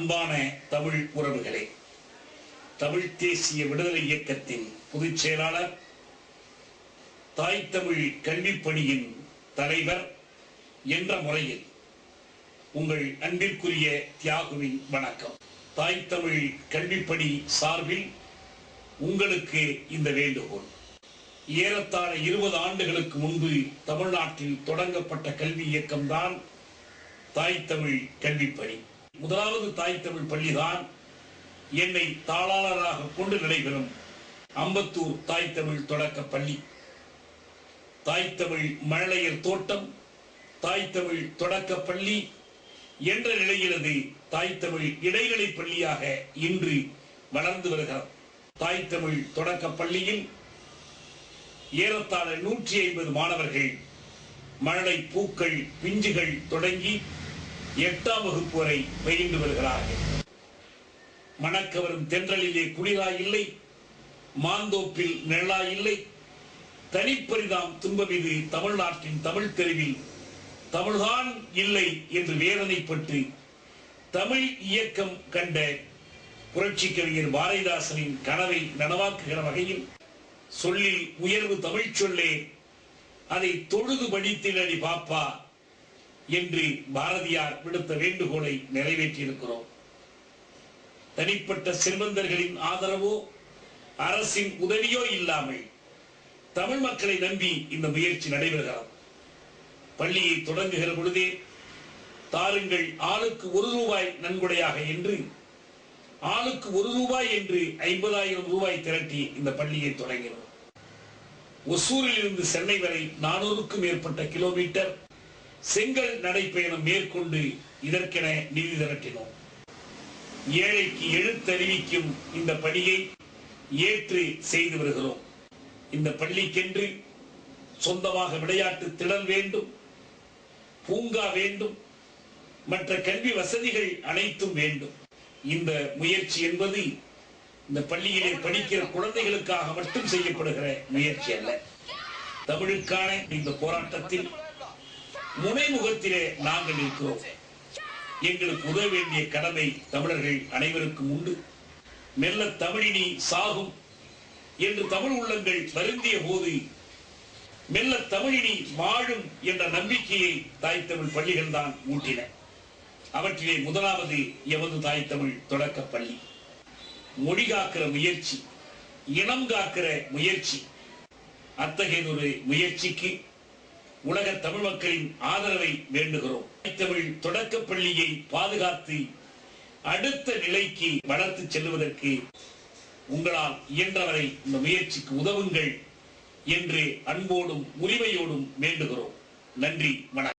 அன்பான தமிழ் உறவுகளே, தமிழ் தேசிய விடுதலை இயக்கத்தின் பொதுச் செயலாளர், தாய் தமிழ் கல்விப்பணியின் தலைவர் என்ற முறையில் உங்கள் அன்பிற்குரிய தியாகுவின் வணக்கம். தாய் தமிழ் கல்விப்பணி சார்பில் உங்களுக்கு இந்த வேண்டுகோள். ஏறத்தாழ 20 ஆண்டுகளுக்கு முன்பு தமிழ்நாட்டில் தொடங்கப்பட்ட கல்வி இயக்கம்தான் தாய் தமிழ் கல்விப்பணி. முதலாவது தாய் தமிழ் பள்ளிதான் என்னை தாளாளராக கொண்டு நடைபெறும் அம்பத்தூர் தாய் தமிழ் தொடக்க பள்ளி. தாய் தமிழ் மழலையர் தோட்டம், தாய் தமிழ் தொடக்க பள்ளி என்ற நிலையிலது தாய் தமிழ் இடைநிலை பள்ளியாக இன்று வளர்ந்து வருகிறது. தாய் தமிழ் தொடக்க பள்ளியில் ஏறத்தாழ 150 மாணவர்கள் மழலை பூக்கள் பிஞ்சுகள் தொடங்கி 8ஆம் வகுப்பு வரை பயின்று வருகிறார்கள். மணக்கவரும் தென்றலிலே குளிரா இல்லை, மாந்தோப்பில் நிழலா இல்லை, தனிப்பரிதாம் துன்பம் இது தமிழ்நாட்டின் தமிழ் தெருவில் தமிழ்தான் இல்லை என்று வேதனைப்பட்டு தமிழ் இயக்கம் கண்ட புரட்சி கவிஞர் பாரதிதாசனின் கனவை நனவாக்குகிற வகையில் சொல்லில் உயர்வு தமிழ் சொல்லே, அதை தொழுது படித்திலடி பாப்பா என்று பாரதியார் விடுத்த வேண்டுகோளை நிறைவேற்றியிருக்கிறோம். தனிப்பட்ட செல்வந்தர்களின் ஆதரவோ அரசின் உதவியோ இல்லாமல் தமிழ் மக்களை நம்பி இந்த முயற்சி நடைபெறுகிறது. பள்ளியை தொடங்குகிற பொழுதே தாருங்கள் ஆளுக்கு 1 ரூபாய் நன்கொடையாக என்று ஆளுக்கு 1 ரூபாய் என்று 50,000 ரூபாய் திரட்டி இந்த பள்ளியை தொடங்கினோம். ஒசூரில் இருந்து சென்னை வரை 400க்கும் மேற்பட்ட கிலோமீட்டர் செங்கல் நடைப்பயணம் மேற்கொண்டு இதற்கென நிதி திரட்டினோம். ஏழைக்கு எழுத்தறிவிக்கும் இந்த பணியை ஏற்று செய்து வருகிறோம். இந்த பள்ளிக்கென்று சொந்தமாக விளையாட்டு திடல் வேண்டும், பூங்கா வேண்டும், மற்ற கல்வி வசதிகள் அனைத்தும் வேண்டும். இந்த முயற்சி என்பது இந்த பள்ளியிலே படிக்கிற குழந்தைகளுக்காக மட்டும் செய்யப்படுகிற முயற்சி அல்ல. தமிழுக்கான இந்த போராட்டத்தில் முனைமுகத்திலே நாங்கள் இருக்கிறோம். எங்களுக்கு உதவ வேண்டிய கடமை தமிழர்கள் அனைவருக்கும் உண்டு. மெல்ல தமிழினி சாகும் என்று தமிழ் உள்ளங்கள் வருந்திய போது மெல்ல தமிழினி வாழும் என்ற நம்பிக்கையை தாய் தமிழ் பள்ளிகள் தான் ஊட்டின. அவற்றிலே முதலாவது எமது தாய் தமிழ் தொடக்க பள்ளி. மொழி காக்கிற முயற்சி, இனம் காக்கிற முயற்சி, அத்தகைய ஒரு முயற்சிக்கு உலக தமிழ் மக்களின் ஆதரவை வேண்டுகிறோம். தமிழ் தொடக்க பள்ளியை பாதுகாத்து அடுத்த நிலைக்கு வளர்த்து செல்வதற்கு உங்களால் இயன்றவரை இந்த முயற்சிக்கு உதவுங்கள் என்று அன்போடும் உரிமையோடும் வேண்டுகிறோம். நன்றி, வணக்கம்.